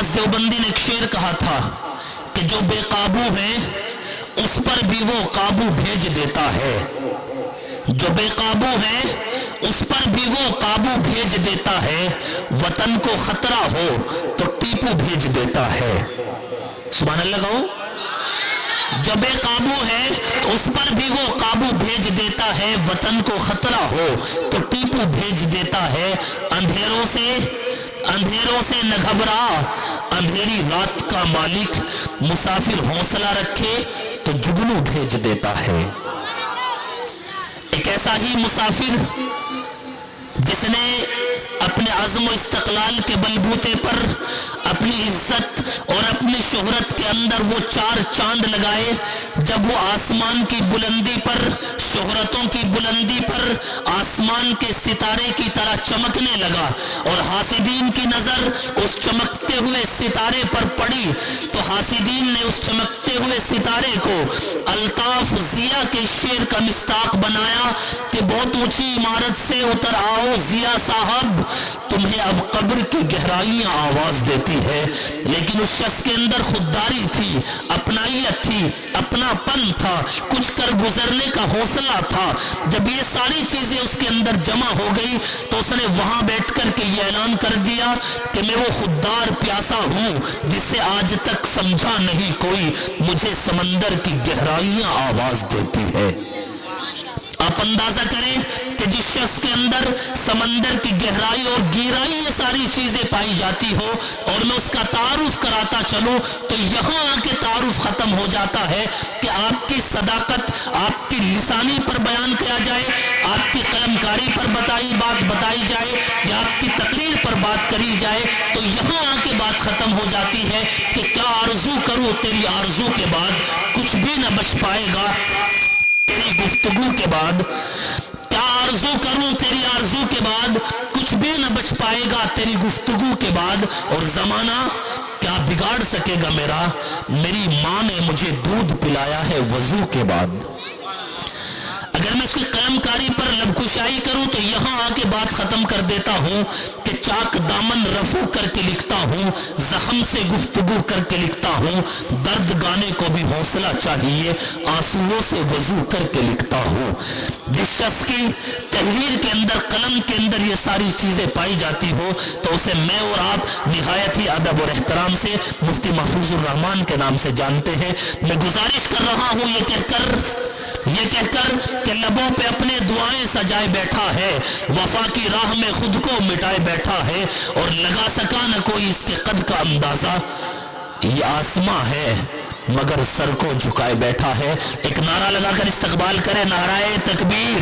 نیاز دیوبندی نے ایک شعر کہا تھا کہ جو بے قابو ہے اس پر بھی وہ قابو بھیج دیتا ہے، جو بے قابو ہے اس پر بھی وہ قابو بھیج دیتا ہے، وطن کو خطرہ ہو تو ٹیپو بھیج دیتا ہے۔ سبحان اللہ کہو۔ جو بے قابو ہے اس پر بھی وہ قابو بھیج دیتا ہے، وطن کو خطرہ ہو تو ٹیپو بھیج دیتا ہے۔ اندھیروں سے نہ گھبرا، اندھیری رات کا مالک، مسافر حوصلہ رکھے تو جگنو بھیج دیتا ہے۔ ایک ایسا ہی مسافر جس نے اپنے عزم و استقلال کے بلبوتے پر اپنی عزت اور اپنی شہرت کے اندر وہ 4 چاند لگائے، جب وہ آسمان کی بلندی پر، شہرتوں کی بلندی پر آسمان کے ستارے کی طرح چمکنے لگا اور حاسدین کی نظر اس چمکتے ہوئے ستارے پر پڑی تو حاسدین نے اس چمکتے ہوئے ستارے کو الطاف ضیاء کے شعر کا مصداق بنایا کہ بہت اونچی عمارت سے اتر آؤ ضیاء صاحب، تمہیں اب قبر کی گہرائیاں آواز دیتی ہے۔ لیکن اس شخص کے اندر خودداری تھی، اپنائیت تھی، اپنا پن تھا، کچھ کر گزرنے کا حوصلہ تھا۔ جب یہ ساری چیزیں اس کے اندر جمع ہو گئی تو اس نے وہاں بیٹھ کر کے یہ اعلان کر دیا کہ میں وہ خوددار پیاسا ہوں جسے آج تک سمجھا نہیں کوئی، مجھے سمندر کی گہرائیاں آواز دیتی ہے۔ آپ اندازہ کریں کہ جس شخص کے اندر سمندر کی گہرائی اور گہرائی یہ ساری چیزیں پائی جاتی ہو اور میں اس کا تعارف کراتا چلوں تو یہاں آ کے تعارف ختم ہو جاتا ہے کہ آپ کی صداقت آپ کی لسانی پر بیان کیا جائے، آپ کی قلم کاری پر بات بتائی جائے یا آپ کی تقریر پر بات کری جائے تو یہاں آ کے بات ختم ہو جاتی ہے کہ کیا آرزو کروں تیری آرزو کے بعد کچھ بھی نہ بچ پائے گا تیری گفتگو کے بعد، کیا آرزو کروں تیری آرزو کے بعد کچھ بھی نہ بچ پائے گا تیری گفتگو کے بعد، اور زمانہ کیا بگاڑ سکے گا میرا، میری ماں نے مجھے دودھ پلایا ہے وضو کے بعد۔ اگر میں اس کی قلم کاری پر لب کشائی کروں تو یہاں آ کے بات ختم کر دیتا ہوں کہ چاک دامن رفو کر کے لکھتا ہوں، زخم سے گفتگو کر کے لکھتا ہوں، درد گانے کو بھی حوصلہ چاہیے، آنسوؤں سے وضو کر کے لکھتا ہوں۔ جس شخص کی تحریر کے اندر قلم کے اندر یہ ساری چیزیں پائی جاتی ہو تو اسے میں اور آپ نہایت ہی ادب اور احترام سے مفتی محفوظ الرحمان کے نام سے جانتے ہیں۔ میں گزارش کر رہا ہوں یہ کہہ کر کہ لبوں پہ اپنے دعائیں سجائے بیٹھا ہے، وفا کی راہ میں خود کو مٹائے بیٹھا ہے اور لگا سکا نہ کوئی اس کے قد کا اندازہ، یہ آسماں ہے مگر سر کو جھکائے بیٹھا ہے۔ ایک نعرہ لگا کر استقبال کرے، نعرہ تکبیر۔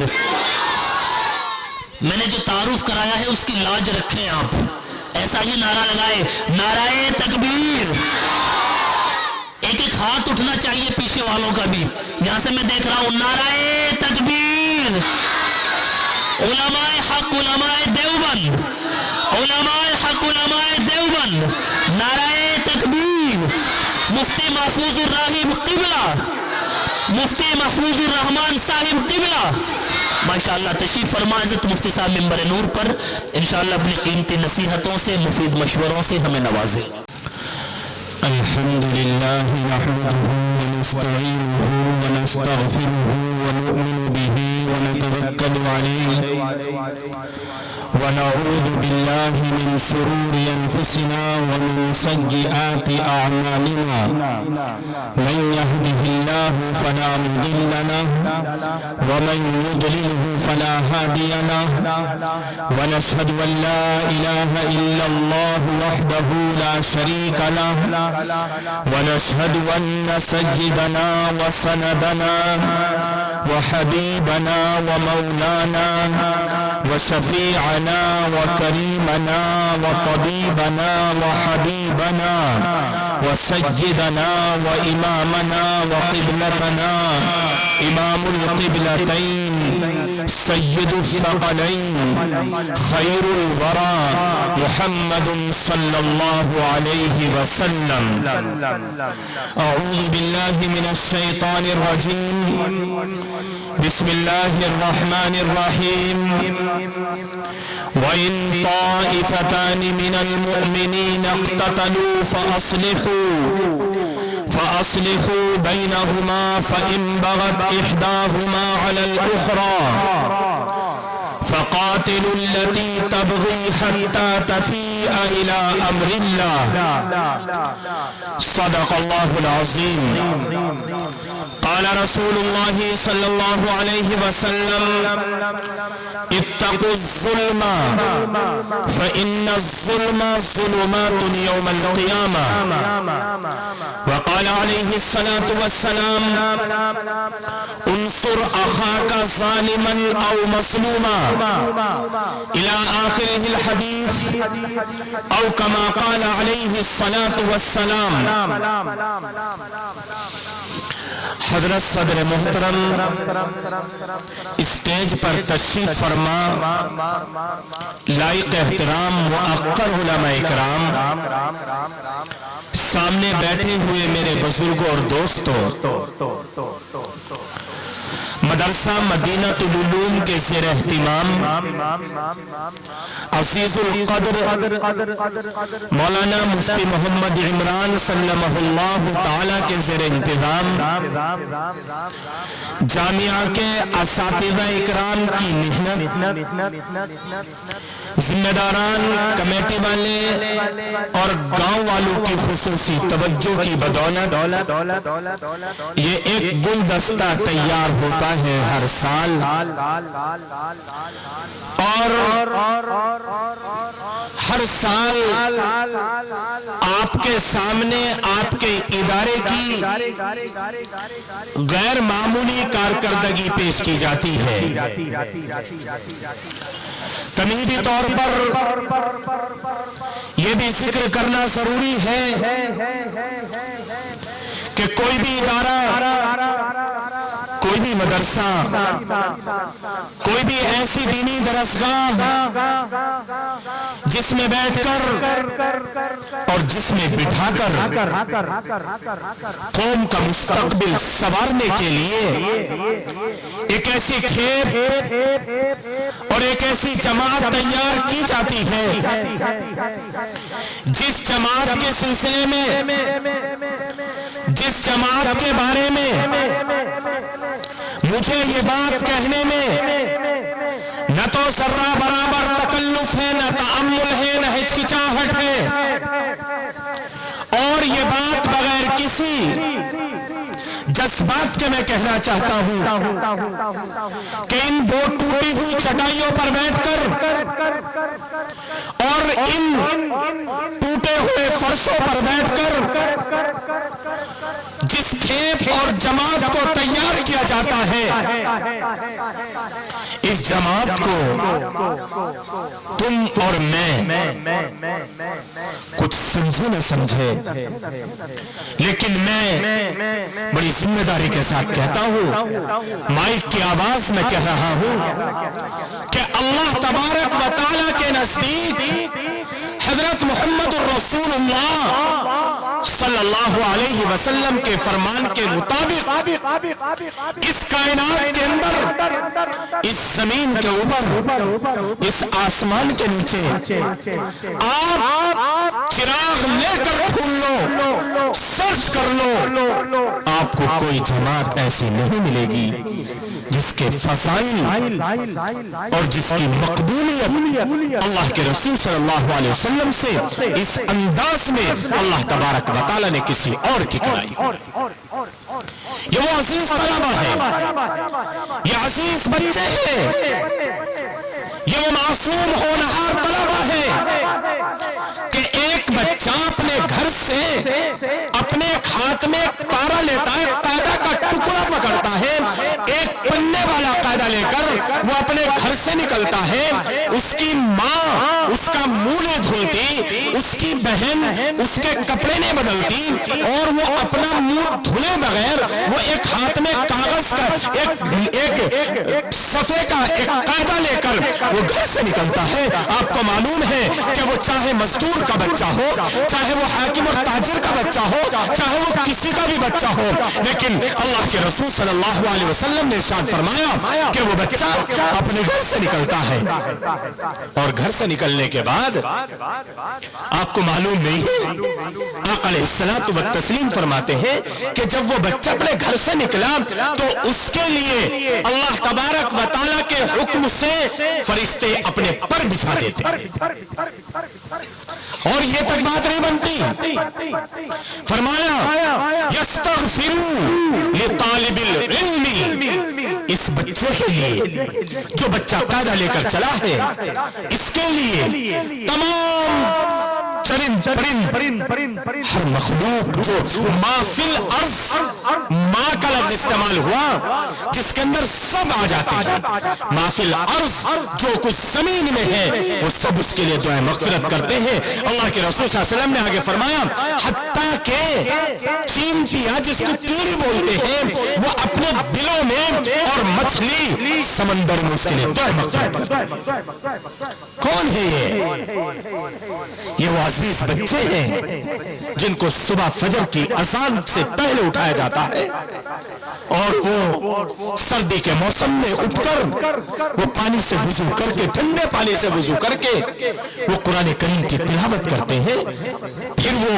میں نے جو تعارف کرایا ہے اس کی لاج رکھیں آپ، ایسا ہی نعرہ لگائے، نعرہ تکبیر۔ ایک ایک ہاتھ اٹھنا چاہیے پیچھے والوں کا بھی، یہاں سے میں دیکھ رہا ہوں، نعرہ تکبیر۔ علماء حق علماء دیوبند، علماء حق علماء دیوبند، نعرہ تکبیر۔ مفتی محفوظ الرحیم قبلہ، مفتی محفوظ الرحمان صاحب قبلہ، ماشاءاللہ تشریف فرما حضرت مفتی صاحب منبر نور پر، انشاءاللہ اپنی قیمتی نصیحتوں سے مفید مشوروں سے ہمیں نوازے۔ الحمد لله نحمده ونستعينه ونستغفره ونؤمن به ونتوكل عليه ونعوذ بالله من شرور أنفسنا ومن سيئات أعمالنا، من يهده الله فلا مضل له ومن يضلله فلا هادي له، ونشهد أن لا إله إلا الله وحده لا شريك له، ونشهد أن سيدنا وسندنا وحبيبنا ومولانا وشفيعنا وكريمنا وطبيبنا وحبيبنا وسيدنا وإمامنا وقبلتنا إمام القبلتين سید الثقلین خیر الورا محمد صلی اللہ علیہ وسلم۔ اعوذ باللہ من الشیطان الرجیم، بسم اللہ الرحمن الرحیم۔ وَإِن طَائِفَتَانِ مِنَ الْمُؤْمِنِينَ اقْتَتَلُوا فَأَصْلِحُوا بَيْنَهُمَا فَإِن بَغَتْ إِحْدَاهُمَا عَلَى الْأُخْرَى فَقَاتِلُوا الَّتِي تَبْغِي حَتَّى تَفِيءَ إِلَى أَمْرِ اللَّهِ۔ صدق اللہ العظیم۔ قال رسول اللہ صلی اللہ علیہ وسلم اتقوا الظلم فإن الظلم ظلمات يوم القيامة۔ وقال علیہ الصلاة والسلام انصر أخاك ظالما أو مظلوما إلى آخر الحديث، أو كما قال عليه الصلاة والسلام۔ حضرت صدر محترم اسٹیج پر تشریف فرما، لائق احترام وقار علماء اکرام، سامنے بیٹھے ہوئے میرے بزرگوں اور دوستوں، مدرسہ مدینۃ العلوم کے زیر اہتمام عزیز القدر مولانا مفتی محمد عمران سلمہ اللہ تعالی کے زیر انتظام جامعہ کے اساتذہ اکرام کی محنت، ذمہ داران، کمیٹی والے اور گاؤں والوں کی خصوصی توجہ کی بدولت یہ ایک گلدستہ تیار ہوتا ہے ہر سال، اور ہر سال آپ کے سامنے آپ کے ادارے کی غیر معمولی کارکردگی پیش کی جاتی ہے۔ تمہیدی طور پر یہ بھی ذکر کرنا ضروری ہے کہ کوئی بھی ادارہ، کوئی بھی مدرسہ، کوئی بھی ایسی دینی درسگاہ جس میں بیٹھ کر اور جس میں بٹھا کر قوم کا مستقبل سنوارنے کے لیے ایک ایسی کھیپ اور ایک ایسی جماعت تیار کی جاتی ہے، جس جماعت کے سلسلے میں، جس جماعت کے بارے میں مجھے یہ بات کہنے میں نہ تو ذرہ برابر تکلف ہے، نہ تأمل ہے، نہ ہچکچاہٹ ہے، اور یہ بات بغیر کسی جذبات کے میں کہنا چاہتا ہوں کہ ان دو ٹوٹی ہوئی چٹائیوں پر بیٹھ کر اور ان ٹوٹے ہوئے فرشوں پر بیٹھ کر جس کھیپ اور جماعت کو تیار کیا جاتا ہے، اس جماعت کو تم اور میں کچھ سمجھے نہ سمجھے، لیکن میں بڑی ذمہ داری کے ساتھ کہتا ہوں، مائک کی آواز میں کہہ رہا ہوں کہ اللہ تبارک و تعالیٰ کے نزدیک حضرت محمد الرسول اللہ صلی اللہ علیہ وسلم کے فرمان کے مطابق اس کائنات کے اندر، اس زمین کے اوپر، اس آسمان کے نیچے آپ چراغ لے کر ڈھونڈ لو، سرچ کر لو، آپ کو کوئی جماعت ایسی نہیں ملے گی جس کے فضائل اور جس کی مقبولیت اللہ کے رسول صلی اللہ علیہ وسلم سے اس انداز میں اللہ تبارک و تعالیٰ نے کسی اور کی کرائی۔ یہ وہ عزیز طلبہ ہے، یہ عزیز بچے ہیں، یہ وہ معصوم ہونہار طلبہ ہے کہ ایک بچہ اپنے گھر سے اپنے ہاتھ میں پارا لیتا ہے، قاعدہ کا ٹکڑا پکڑتا ہے، ایک پنے والا قاعدہ لے کر وہ اپنے گھر سے نکلتا ہے، اس کی ماں اس کا منہ نہیں دھلتی، اس کی بہن اس کے کپڑے نہیں بدلتی اور وہ اپنا منہ دھلے بغیر وہ ایک ہاتھ میں کاغذ کا ایک صفحے کا ایک قاعدہ لے کر وہ گھر سے نکلتا ہے. آپ کو معلوم ہے کہ وہ چاہے مزدور کا بچہ ہو, چاہے وہ حاکم اور تاجر کا بچہ ہو, چاہے وہ کسی کا بھی بچہ ہو, لیکن اللہ کے رسول صلی اللہ علیہ وسلم نے ارشاد فرمایا کہ وہ بچہ اپنے گھر سے نکلتا ہے. اور گھر سے نکلنے کے بعد آپ کو معلوم نہیں ہے, آقا علیہ الصلوۃ والتسلیم فرماتے ہیں کہ جب وہ بچہ اپنے گھر سے نکلا تو اس کے لیے اللہ تبارک و تعالیٰ کے حکم سے فرشتے اپنے پر بچھا دیتے ہیں. اور یہ تک بات نہیں بنتی, فرمایا یستغفروا لطالب العلم, اس بچے کے لیے جو بچہ قاعدہ لے کر چلا ہے اس کے لیے تمام چرند پرند ہر مخلوق جو ما فی الارض, ماں کا لفظ استعمال ہوا جس کے اندر سب آ جاتے ہیں, ما فی الارض جو کچھ زمین میں ہے وہ سب اس کے لیے دعائیں مغفرت کرتے ہیں. اللہ کے رسول صلی اللہ علیہ وسلم نے آگے فرمایا حتیٰ کہ چیونٹیاں جس کو کیڑی بولتے ہیں وہ اپنے بلوں میں اور مچھلی سمندر میں اس کے لیے دعائیں مغفرت کرتے ہیں. کون ہے یہ وہ عزیز بچے ہیں جن کو صبح فجر کی اذان سے پہلے اٹھایا جاتا ہے اور وہ سردی کے موسم میں اٹھ کر وہ پانی سے وضو کر کے, ٹھنڈے پانی سے وضو کر کے وہ قرآن کریم کی تلاوت کرتے ہیں, پھر وہ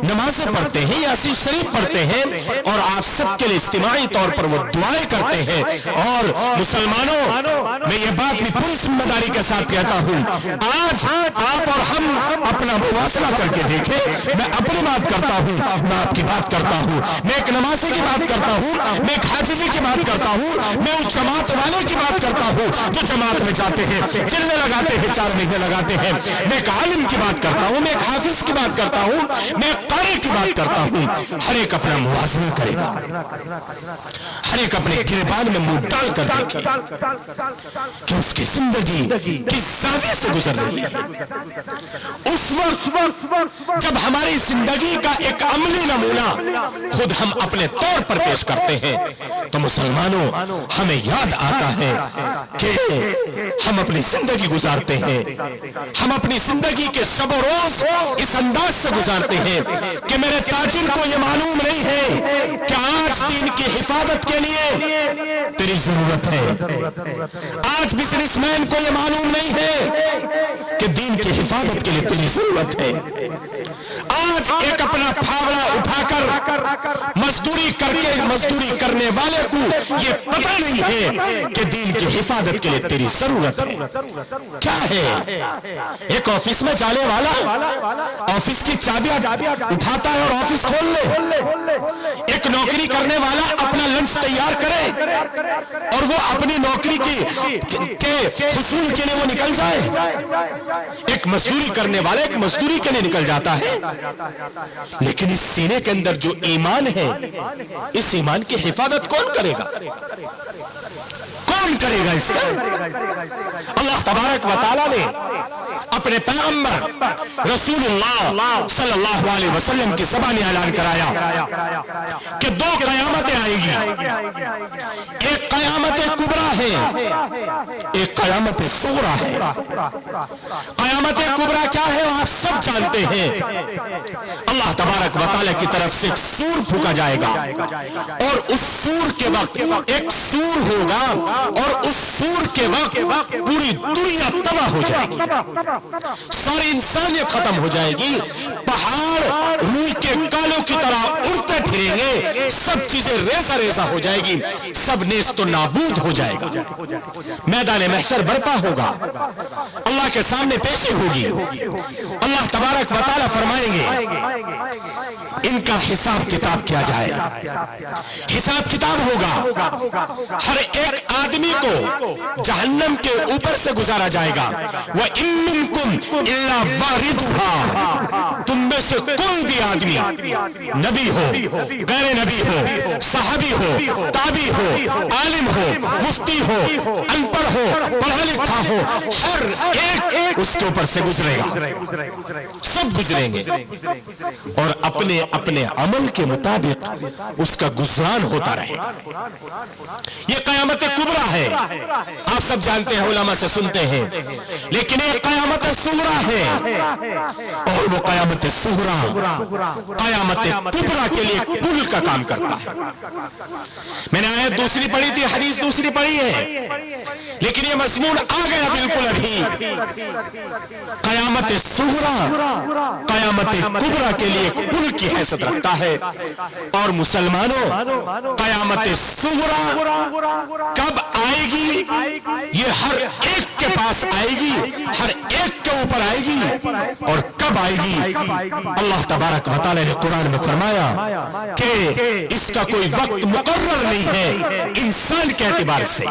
نمازیں پڑھتے ہیں, یاسین شریف پڑھتے ہیں اور آپ سب کے لیے اجتماعی طور پر وہ دعائیں کرتے ہیں. اور مسلمانوں میں یہ بات بھی پوری ذمہ داری کے ساتھ کہتا ہوں, آج آپ اور ہم اپنا موازنہ کر کے دیکھیں. میں اپنی بات کرتا ہوں, میں آپ کی بات کرتا ہوں, میں ایک نمازی کی بات کرتا ہوں, میں ایک حاجی کی بات کرتا ہوں, میں اس جماعت والے کی بات کرتا ہوں جو جماعت میں جاتے ہیں, چلنے لگاتے ہیں, 4 مہینے لگاتے ہیں. میں ایک عالم کی بات کرتا ہوں, میں ایک حافظ کی بات کرتا ہوں, میں ایک قاری کی بات کرتا ہوں. ہر ایک اپنا موازنہ کرے گا, ہر ایک اپنے گریبان میں منہ ڈال کر دیکھے کہ اس کی زندگی کس زاویے سے گزر رہی ہے. اس وقت جب ہماری زندگی کا ایک عملی نمونہ خود ہم اپنے طور پر پیش کرتے ہیں تو مسلمانوں ہمیں یاد آتا ہے کہ ہم اپنی زندگی گزارتے ہیں, ہم اپنی زندگی کے شب و روز اس انداز سے گزارتے ہیں کہ میرے تاجر کو یہ معلوم نہیں ہے کہ آج دین کی حفاظت کے لیے تیری ضرورت ہے, آج بزنس مین کو یہ معلوم نہیں ہے کہ دین کی حفاظت کے لیے تیری ضرورت ہے, آج ایک اپنا پھاوڑا اٹھا کر مزدوری کر کے مزدوری کرنے والے کو یہ پتہ نہیں ہے کہ دین کی حفاظت کے لیے تیری ضرورت ہے. کیا ہے ایک آفس میں جانے والا آفس کی چابیاں اٹھاتا ہے اور آفس کھول لے, ایک نوکری کرنے والا اپنا لنچ تیار کرے اور وہ اپنی نوکری کے حصول کے لیے وہ نکل جائے, ایک مزدوری کرنے والا ایک مزدوری کے لیے نکل جاتا ہے. لیکن اس سینے کے اندر جو ایمان ہے اس ایمان کی حفاظت کون کرے گا, کون کرے گا اس کا؟ اللہ تبارک و تعالیٰ نے اپنے پیغمبر رسول اللہ صلی اللہ علیہ وسلم کی زبان اعلان کرایا کہ 2 قیامتیں آئیں گی, ایک قیامت کبریٰ ہے, ایک قیامت صغریٰ ہے. قیامت کبریٰ کیا ہے آپ سب جانتے ہیں, اللہ تبارک و تعالیٰ کی طرف سے ایک سور پھونکا جائے گا اور اس سور کے وقت ایک سور ہوگا اور اس سور کے وقت پوری دنیا تباہ ہو جائے گی, ساری انسانیت ختم ہو جائے گی, پہاڑ روئی کے کالوں کی طرح اڑتے پھریں گے, سب چیزیں ریزہ ریزہ ہو جائے گی, سب نیست و نابود ہو جائے گا, میدان محشر برپا ہوگا, اللہ کے سامنے پیشی ہوگی. اللہ تبارک و تعالیٰ فرمائیں گے ان کا حساب کتاب کیا جائے, حساب کتاب ہوگا. ہر ایک آدمی آدمی کو جہنم کے اوپر سے گزارا جائے گا. وَإِن مِّنكُمْ إِلَّا وَارِدُهَا, تم میں سے کوئی بھی آدمی, نبی ہو, غیر نبی ہو, صحابی ہو, تابعی ہو, عالم ہو, مفتی ہو, ان پڑھ ہو, پڑھا لکھا ہو, ہر ایک اس کے اوپر سے گزرے گا, سب گزریں گے, اور اپنے اپنے عمل کے مطابق اس کا گزران ہوتا رہے گا. یہ قیامت کبریٰ ہے, آپ سب جانتے ہیں, علماء سے سنتے ہیں, لیکن ایک قیامت صغریٰ ہے, اور وہ قیامت صغریٰ قیامت کبریٰ کے لیے پل کا کام کرتا ہے. میں نے آیت دوسری پڑھی تھی, حدیث دوسری پڑھی ہے, لیکن یہ مضمون آ گیا بالکل ابھی. قیامت صغریٰ قیامت کبریٰ کے لیے پل کی حیثیت رکھتا ہے. اور مسلمانوں, قیامت صغریٰ کب آئے گی, یہ ہر ایک کے پاس آئے گی, ہر ایک کے اوپر آئے گی, اور کب آئے گی. اللہ تبارک و تعالی نے قرآن میں فرمایا کہ اس کا کوئی وقت مقرر نہیں ہے انسان کے اعتبار سے,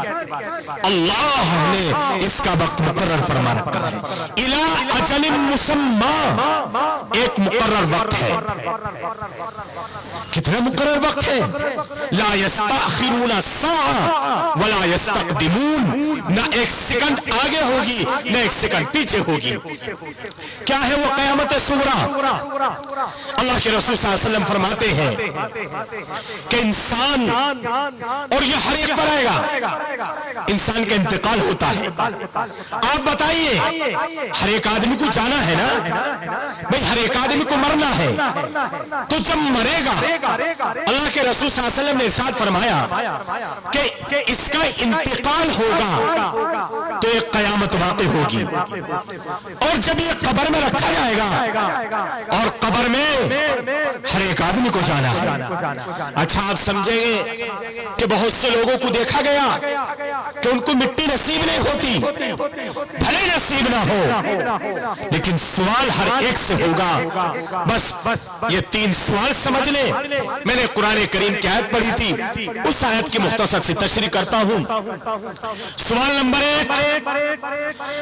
اللہ نے اس کا وقت مقرر فرما رکھا ہے. الی اجل مسمی, ایک مقرر وقت ہے. کتنا مقرر وقت ہے؟ لا یستأخرون ساعة ولا یستقدمون, نہ ایک سیکنڈ آگے ہوگی نہ ایک سیکنڈ پیچھے ہوگی. کیا ہے وہ قیامت صغریٰ؟ اللہ کے رسول صلی اللہ علیہ وسلم فرماتے ہیں کہ انسان, اور یہ ہر ایک پر آئے گا, انسان کا انتقال ہوتا ہے. آپ بتائیے, ہر ایک آدمی کو جانا ہے نا بھئی, ہر ایک آدمی کو مرنا ہے. تو جب مرے گا, اللہ کے رسول صلی اللہ علیہ وسلم نے ارشاد فرمایا کہ اس کا انتقال ہوگا تو ایک قیامت واقع ہوگی. اور جب یہ قبر میں رکھا جائے گا, اور قبر میں ہر ایک آدمی کو جانا ہے. اچھا, آپ سمجھیں گے کہ بہت سے لوگوں کو دیکھا گیا کہ ان کو مٹی نصیب نہیں ہوتی, بھلے نصیب نہ ہو, لیکن سوال ہر ایک سے ہوگا. بس یہ 3 سوال سمجھ لیں. میں نے قرآن کریم کی آیت پڑھی تھی, اس آیت کی مختصر سی تشریح کرتا ہوں. سوال نمبر 1,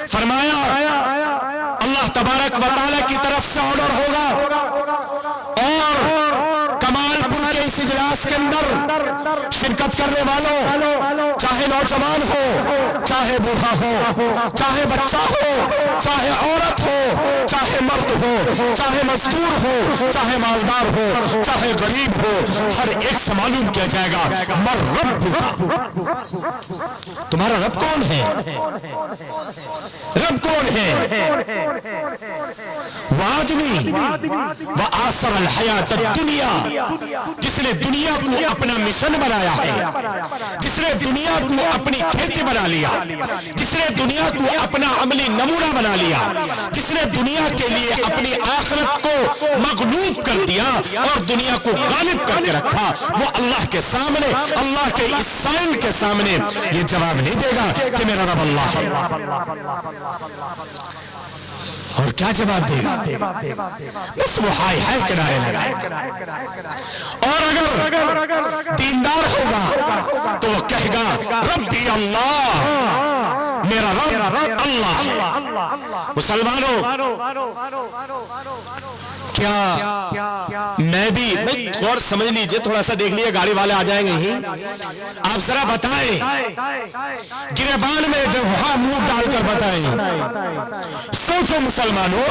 فرمایا اللہ تبارک و تعالی کی طرف سے آرڈر ہوگا, اور کمال پور کے اس اجلاس کے اندر شرکت کرنے والوں, چاہے نوجوان ہو, چاہے بوڑھا ہو, چاہے بچہ ہو, چاہے عورت ہو, چاہے مرد ہو, چاہے مزدور ہو, چاہے مالدار ہو, چاہے غریب ہو, ہر ایک سے معلوم کیا جائے گا مر رب, تمہارا رب کون ہے, رب کون ہے. وہ آدمی وآثر الحیات الدنیا, جس نے دنیا کو اپنا مشن بنایا ہے, جس نے دنیا کو اپنی کھیتی بنا لیا, جس نے دنیا کو اپنا عملی نمونہ بنا لیا, جس نے دنیا کے لیے اپنی آخرت کو مغلوب کر دیا اور دنیا کو غالب کر کے رکھا, وہ اللہ کے سامنے, اللہ کے اس سائل کے سامنے یہ جواب نہیں دے گا کہ میرا رب اللہ ہے. اور کیا جواب دے گا؟ بس وہ ہائے ہائے کنارے لگائے. اور اگر دیندار ہوگا تو وہ کہے گا ربی اللہ, میرا رب اللہ ہے. مسلمانوں, کیا میں بھی, غور سمجھ لیجئے, تھوڑا سا دیکھ لیجئے, گاڑی والے آ جائیں گے ہی. آپ ذرا بتائیں, گریبان میں وہاں منہ ڈال کر بتائیں. سوچو مسلمانوں,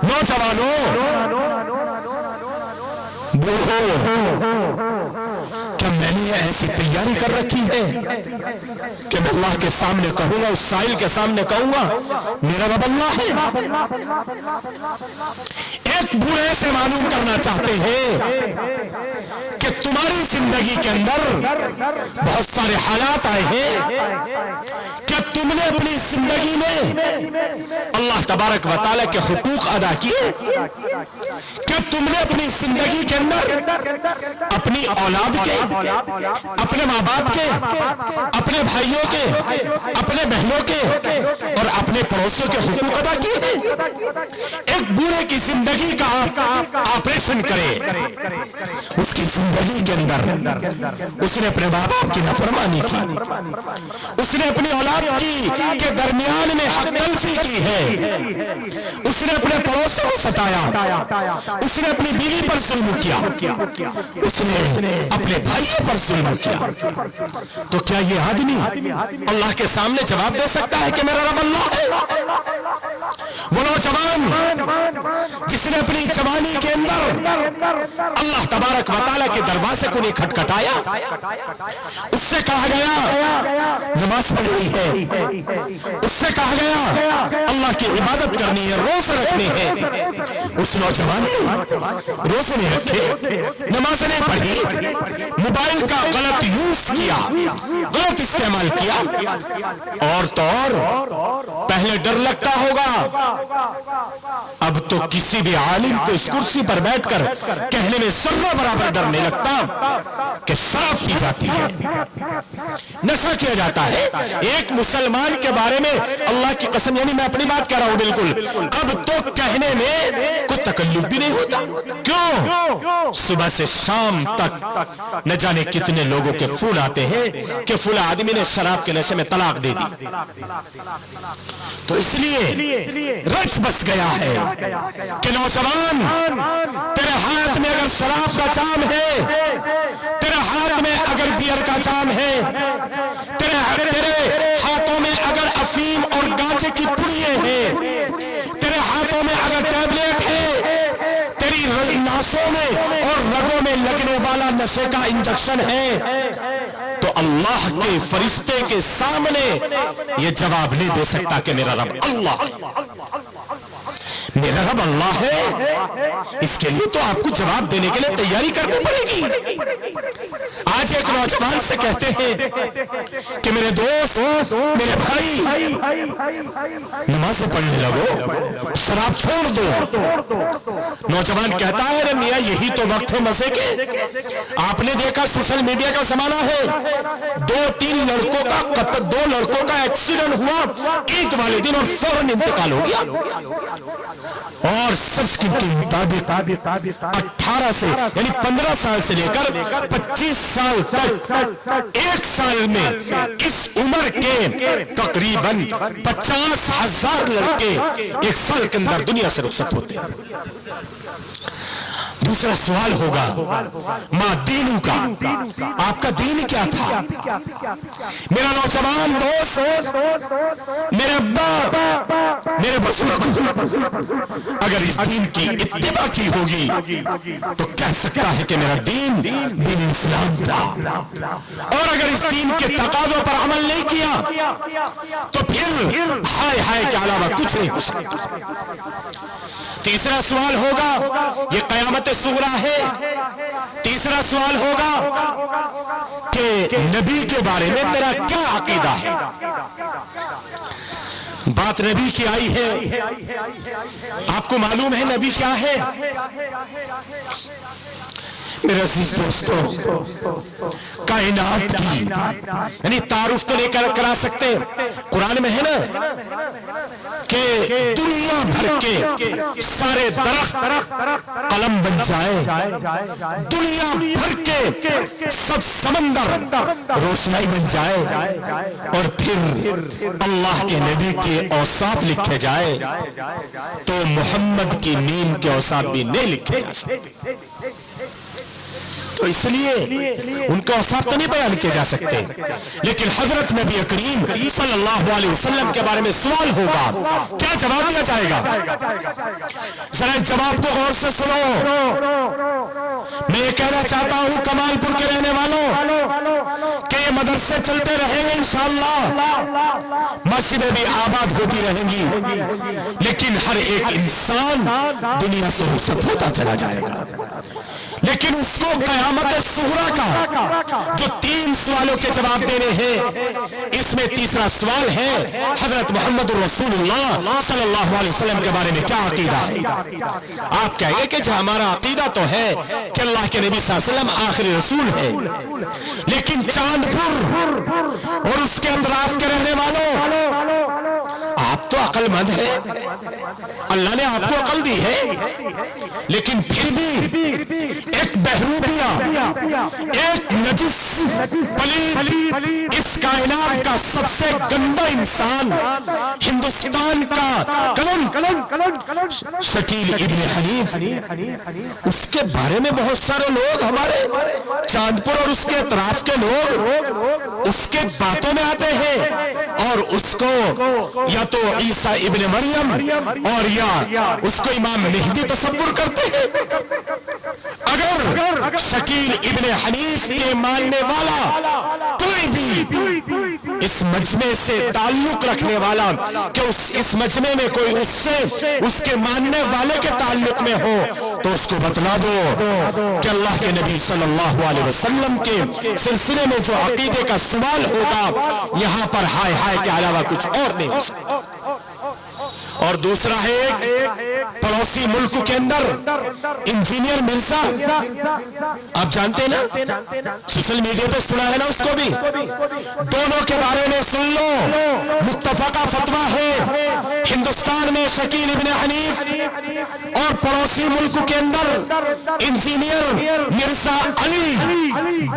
نوجوانوں, بوڑھو, کیا میں نے ایسی تیاری کر رکھی ہے کہ میں اللہ کے سامنے کہوں گا, اس سائل کے سامنے کہوں گا میرا رب اللہ ہے. ایک بوڑھے سے معلوم کرنا چاہتے ہیں کہ تمہاری زندگی کے اندر بہت سارے حالات آئے ہیں, کیا تم نے اپنی زندگی میں اللہ تبارک و تعالی کے حقوق ادا کیے؟ کیا تم نے اپنی زندگی کے اندر اپنی اولاد کے, اپنے ماں باپ کے, اپنے بھائیوں کے, اپنے بہنوں کے اور اپنے پڑوسیوں کے حقوق ادا کیے ہیں؟ ایک بوڑھے کی زندگی کا آپریشن کرے، اس کی زندگی کے اندر اس نے اپنے باپ کی نافرمانی کی، اس نے اپنی اولاد کی کے درمیان میں حق تلفی کی ہے، اس نے اپنے پڑوسوں کو ستایا، اس نے اپنی بیوی پر ظلم کیا، اس نے اپنے بھائیوں پر ظلم کیا، تو کیا یہ آدمی اللہ کے سامنے جواب دے سکتا ہے کہ میرا رب اللہ ہے؟ وہ نوجوان جس نے اپنی جوانی کے اندر اللہ تبارک و تعالیٰ کے دروازے کو نہیں کھٹکھٹایا، اس سے کہا گیا نماز پڑھنی ہے، اس سے کہا گیا اللہ کی عبادت کرنی ہے، روزے رکھنے ہیں، اس نوجوان نے روزے نہیں رکھے، نماز نہیں پڑھی، موبائل کا غلط یوز کیا، غلط استعمال کیا، اور تو اور پہلے ڈر لگتا ہوگا، اب تو کسی بھی عالم کو اس کرسی پر بیٹھ کر کہنے میں ذرہ برابر ڈر نہیں لگتا کہ شراب پی جاتی ہے، نشہ کیا جاتا ہے۔ ایک مسلمان کے بارے میں اللہ کی قسم، یعنی میں اپنی بات کہہ رہا ہوں بالکل، اب تو کہنے میں کوئی تکلف بھی نہیں ہوتا۔ کیوں؟ صبح سے شام تک نہ جانے کتنے لوگوں کے فون آتے ہیں کہ فلاں آدمی نے شراب کے نشے میں طلاق دے دی، تو اس لیے رچ بس گیا ہے کہ نوجوان تیرے ہاتھ میں اگر شراب کا جام ہے، تیرے ہاتھ میں اگر بیئر کا جام ہے، تیرے ہاتھوں میں اگر افیم اور گانجے کی پڑیے ہیں، تیرے ہاتھوں میں اگر ٹیبلیٹ ہے، تیری ناسوں میں اور رگوں میں لگنے والا نشے کا انجیکشن ہے، تو اللہ کے فرشتے کے سامنے یہ جواب نہیں دے سکتا کہ میرا رب اللہ، میرا رب اللہ ہے۔ اس کے لیے تو آپ کو جواب دینے کے لیے تیاری کرنی پڑے گی۔ آج ایک نوجوان سے کہتے ہیں کہ میرے دوست، میرے بھائی، نمازیں پڑھنے لگو، شراب چھوڑ دو۔ نوجوان کہتا ہے ارے میاں یہی تو وقت ہے مزے کے، آپ نے دیکھا سوشل میڈیا کا زمانہ ہے، دو لڑکوں کا ایکسیڈنٹ ہوا عید والے دن اور فوراً انتقال ہو گیا، اور سچ کے مطابق 18 سے یعنی 15 سال سے لے کر 25 سال تک ایک سال میں اس عمر کے تقریباً 50,000 لڑکے ایک سال کے اندر دنیا سے رخصت ہوتے ہیں۔ دوسرا سوال ہوگا ماں دینوں کا، آپ کا دین کیا تھا؟ میرا نوجوان دوست، میرے ابا، میرے بزرگ، اگر اس دین کی اتباع کی ہوگی تو کہہ سکتا ہے کہ میرا دین دین اسلام تھا، اور اگر اس دین کے تقاضوں پر عمل نہیں کیا تو پھر ہائے ہائے کے علاوہ کچھ نہیں ہو سکتا۔ تیسرا سوال ہوگا، یہ قیامت صغریٰ ہے، تیسرا سوال ہوگا کہ نبی کے بارے میں تیرا کیا عقیدہ ہے؟ بات نبی کی آئی ہے، آپ کو معلوم ہے نبی کیا ہے؟ میرے عزیز دوستو، کائنات کی یعنی تعارف تو نہیں کرا سکتے، قرآن میں ہے نا کہ دنیا بھر کے سارے درخت قلم بن جائے، دنیا بھر کے سب سمندر روشنائی بن جائے، اور پھر اللہ کے نبی کے اوصاف لکھے جائے تو محمد کی نیم کے اوصاف بھی نہیں لکھے جا سکتے۔ تو اس لیے ان کا اوصاف تو نہیں بیان کیے جا سکتے، لیکن حضرت نبی کریم صلی اللہ علیہ وسلم کے بارے میں سوال ہوگا، کیا جواب دیا جائے گا؟ ذرا اس جواب کو غور سے سنو۔ میں یہ کہنا چاہتا ہوں کمال پور کے رہنے والوں کہ یہ مدرسے چلتے رہیں گے انشاءاللہ، مسجدیں بھی آباد ہوتی رہیں گی، لیکن ہر ایک انسان دنیا سے رخصت ہوتا چلا جائے گا، لیکن اس کو قیامت صغریٰ کا جو 3 سوالوں کے جواب دینے ہیں، اس میں تیسرا سوال ہے حضرت محمد رسول اللہ صلی اللہ علیہ وسلم کے بارے میں کیا عقیدہ ہے؟ آپ کہیں گے کہ جو ہمارا عقیدہ تو ہے کہ اللہ کے نبی صلی اللہ علیہ وسلم آخری رسول ہے، لیکن چاند پور اور اس کے اطراف کے رہنے والوں، آپ تو عقل مند ہے، اللہ نے آپ کو عقل دی ہے، لیکن پھر بھی ایک بہروپیہ، ایک نجس پلید، اس کائنات کا سب سے گندا انسان، ہندوستان کا کلن شکیل ابن حنیف، اس کے بارے میں بہت سارے لوگ، ہمارے چاندپور اور اس کے اطراف کے لوگ اس کے باتوں میں آتے ہیں اور اس کو یا تو عیسیٰ ابن مریم اور یا اس کو امام مہدی تصور کرتے ہیں۔ اگر شکیل ابن حنیف کے ماننے والا کوئی بھی اس مجمع سے تعلق رکھنے والا کہ اس مجمع میں کوئی اس کے ماننے والے کے تعلق میں ہو تو اس کو بتلا دو کہ اللہ کے نبی صلی اللہ علیہ وسلم کے سلسلے میں جو عقیدے کا سوال ہوگا یہاں پر ہائے ہائے کے علاوہ کچھ اور نہیں ہو سکتا۔ اور دوسرا ہے ایک پڑوسی ملک کے اندر انجینئر مرزا، آپ جانتے ہیں نا، سوشل میڈیا پہ سنا ہے نا اس کو بھی، دونوں کے بارے میں سن لو، متفقہ فتویٰ ہے ہندوستان میں شکیل ابن حنیف اور پڑوسی ملک کے اندر انجینئر مرزا علی،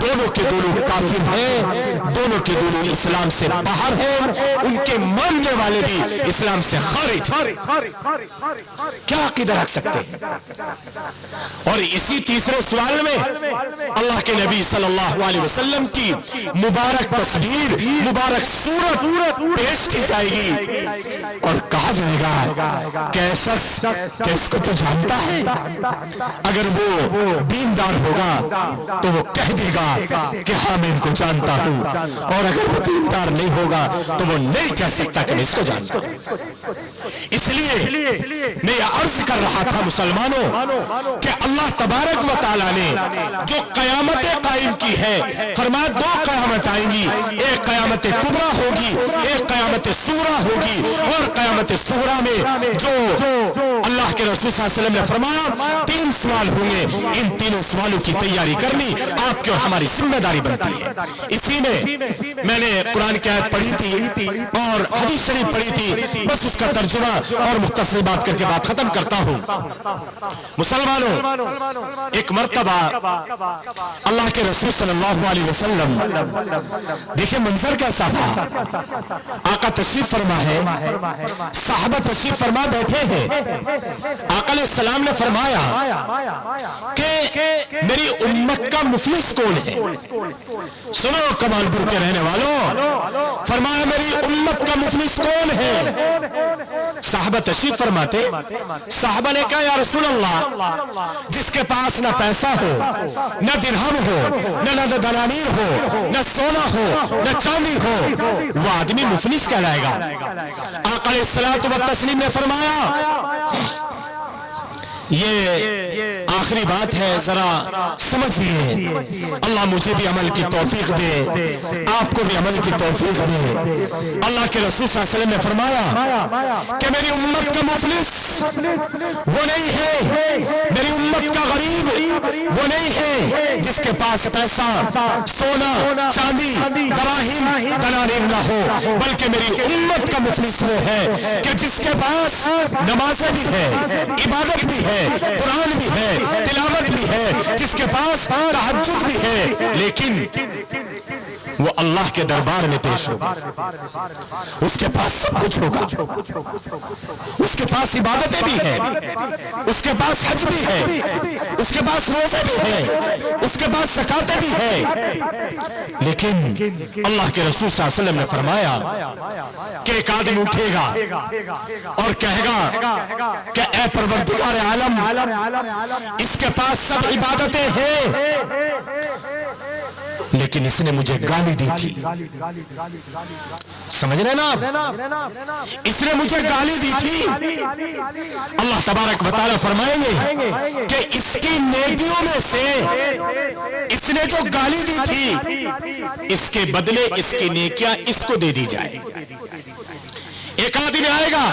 دونوں کے دونوں کافر ہیں، دونوں کے دونوں اسلام سے باہر ہیں، ان کے ماننے والے بھی اسلام سے خارج۔ کیا عقیدہ رکھ سکتے ہیں؟ اور اسی تیسرے سوال میں اللہ کے نبی صلی اللہ علیہ وسلم کی مبارک تصویر، مبارک صورت پیش کی جائے گی اور کہا جائے گا کہ شخص کہ اس کو تو جانتا ہے، اگر وہ دیندار ہوگا تو وہ کہہ دے گا کہ ہاں میں ان کو جانتا ہوں، اور اگر وہ دیندار نہیں ہوگا تو وہ نہیں کہہ سکتا کہ میں اس کو جانتا ہوں۔ اس لیے میں یہ عرض کر رہا تھا مسلمانوں کہ اللہ تبارک و تعالیٰ نے جو قیامت قائم کی ہے، فرمایا دو قیامت آئیں گی، ایک قیامت کبریٰ ہوگی، ایک قیامت صغریٰ ہوگی، اور قیامت صغریٰ میں جو اللہ کے رسول صلی اللہ علیہ وسلم نے فرمایا 3 سوال ہوں گے، ان تینوں سوالوں کی تیاری کرنی آپ کی اور ہماری ذمہ داری بنتی ہے۔ اسی میں نے قرآن کی آیت پڑھی تھی اور حدیث شریف پڑھی تھی، بس اس کا ترجمہ اور مختصر بات کر کے بات ختم کرتا ہوں۔ مسلمانوں، ایک مرتبہ اللہ کے رسول صلی اللہ علیہ وسلم، دیکھیں منظر کیسا تھا، آقا تشریف فرما ہے، صحابہ تشریف فرما بیٹھے ہیں، آقا علیہ السلام نے فرمایا کہ میری امت کا مفلس کون ہے؟ سنو کمال پور کے رہنے والوں، فرمایا میری امت کا مفلس کون ہے؟ صحابہ تشریف فرماتے، صحابہ نے کہا یا رسول اللہ، جس کے پاس نہ پیسہ ہو، نہ درہم ہو، نہ دنانیر ہو، نہ سونا ہو، نہ چاندی ہو، وہ آدمی مفلس کہلائے گا۔ آقا علیہ الصلوۃ والتسلیم نے فرمایا یہ آخری بات ہے، ذرا سمجھیے، اللہ مجھے بھی عمل کی توفیق دے، آپ کو بھی عمل کی توفیق دے۔ اللہ کے رسول صلی اللہ علیہ وسلم نے فرمایا کہ میری امت کا مفلس وہ نہیں ہے، میری امت کا غریب وہ نہیں ہے جس کے پاس پیسہ، سونا، چاندی، دراہم، دنانیر نہ ہو، بلکہ میری امت کا مفلس وہ ہے کہ جس کے پاس نمازیں بھی ہے، عبادت بھی ہے، قرآن بھی ہے، تلاوت بھی ہے، جس کے پاس تہجد بھی ہے، لیکن وہ اللہ کے دربار میں پیش ہوگا، اس کے پاس سب کچھ ہوگا، اس کے پاس عبادتیں بھی ہیں، اس کے پاس حج بھی ہے، اس کے پاس روزے بھی ہیں، اس کے پاس زکاتیں بھی ہیں، لیکن اللہ کے رسول صلی اللہ علیہ وسلم نے فرمایا کہ ایک آدمی اٹھے گا اور کہے گا کہ اے پروردگار عالم، اس کے پاس سب عبادتیں ہیں لیکن اس نے مجھے گالی دی تھی، سمجھ رہے نا آپ، اس نے مجھے گالی دی تھی۔ اللہ تبارک و تعالیٰ فرمائیں گے کہ اس کی نیکیوں میں سے اس نے جو گالی دی تھی اس کے بدلے اس کی نیکیاں اس کو دے دی جائے۔ ایک آدمی آئے گا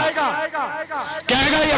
کہے گا یا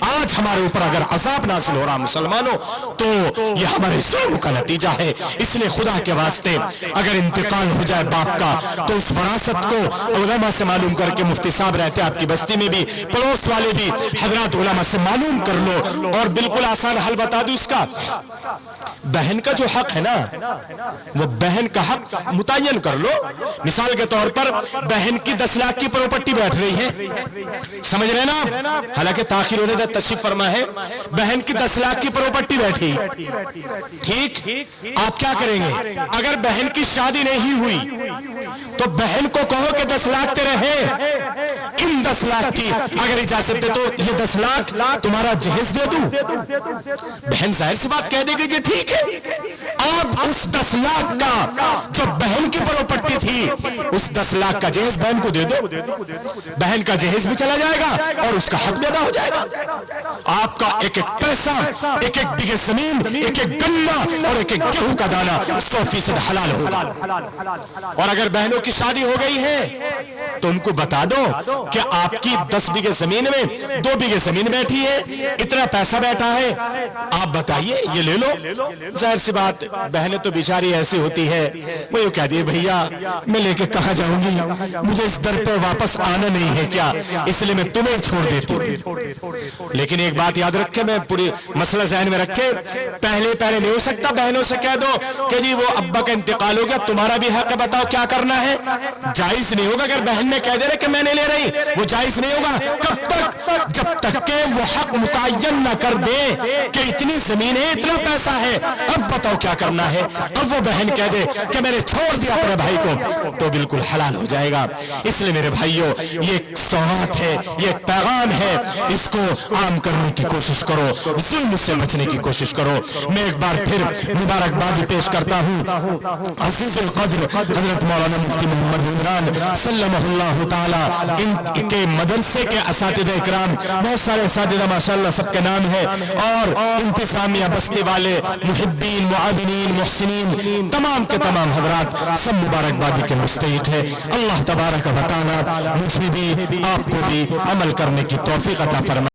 آج ہمارے اوپر اگر عذاب نازل ہو رہا مسلمانوں تو یہ ہمارے ظلم کا نتیجہ ہے. اس لیے خدا کے واسطے اگر انتقال ہو جائے باپ کا تو اس وراثت کو علماء سے معلوم کر کے، مفتی صاحب رہتے آپ کی بستی میں بھی، پڑوس والے بھی، حضرات علماء سے معلوم کر لو. اور بالکل آسان حل بتا دوں اس کا، بہن کا جو حق ہے نا وہ بہن کا حق متعین کر لو. مثال کے طور پر بہن کی 10 لاکھ کی پراپرٹی بیٹھ رہی ہے، سمجھ رہے نا، حالانکہ تاخیر ہونے کا تشریف فرما ہے، بہن کی 10 لاکھ کی پراپرٹی بیٹھی، ٹھیک، آپ کیا کریں گے؟ اگر بہن کی شادی نہیں ہوئی تو بہن کو کہو کہ 10 لاکھ تیرے ہیں، ان 10 لاکھ کی اگر اجازت دے تو یہ 10 لاکھ تمہارا جہیز دے دوں. بہن ظاہر سی بات کہہ دے گی کہ ٹھیک ہے. اب اس 10 لاکھ کا جو بہن کی پراپرٹی تھی، اس 10 لاکھ کا جہیز بہن کو دے دو، بہن کا جہیز بھی چلا جائے گا اور اس کا حق بھی ادا ہو جائے گا. آپ کا ایک ایک پیسہ، ایک ایک بیگھے زمین، ایک ایک گنا اور ایک ایک گیہوں کا دانہ 100% حلال ہوگا. اور اگر بہنوں کی شادی ہو گئی ہے تو ان کو بتا دو کہ آپ کی 10 بیگھے زمین میں 2 بیگھے زمین بیٹھی ہے، اتنا پیسہ بیٹھا ہے، آپ بتائیے یہ لے لو. ظاہر سی بات بہنیں تو بیچاری ایسی ہوتی ہے، وہ یہ کہہ دیے بھیا میں لے کے کہاں جاؤں گی، مجھے اس در پہ واپس آنا نہیں ہے کیا، اس لیے میں تمہیں چھوڑ دیتی ہوں. لیکن ایک بات یاد رکھے، میں پوری مسئلہ ذہن میں رکھے، پہلے نہیں ہو سکتا بہنوں سے کہہ دو کہ جی وہ ابا کا انتقال ہو گیا، تمہارا بھی حق ہے، بتاؤ کیا کرنا ہے. جائز نہیں ہوگا. اگر بہن نے کہہ دے رہے کہ میں نہیں لے رہی، وہ جائز نہیں ہوگا. کب تک؟ جب تک کہ وہ حق متعین نہ کر دے کہ اتنی زمین ہے، اتنا پیسہ ہے، اب بتاؤ کیا کرنا ہے. اب وہ بہن کہہ دے کہ میں نے چھوڑ دیا اپنے بھائی کو، تو بالکل حلال ہو جائے گا. اس لیے میرے بھائیوں یہ ایک سوغات ہے، یہ ایک پیغام ہے، اس کو عام کرنے کی کوشش کرو، ظلم سے بچنے کی کوشش کرو. میں ایک بار پھر مبارکباد پیش کرتا ہوں عزیز القدر حضرت مولانا مفتی محمد عمران سلمہ اللہ تعالی، ان کے مدرسے کے اساتذہ اکرام، بہت سارے اساتذہ ماشاءاللہ سب کے نام ہے، اور انتظامیہ بستی والے، محبین، معاونین، محسنین، تمام کے تمام حضرات سب مبارکبادی کے مستحق ہے. اللہ تبارک و تعالی مجھے بھی آپ کو بھی عمل کرنے کی توفیق عطا فرمائے.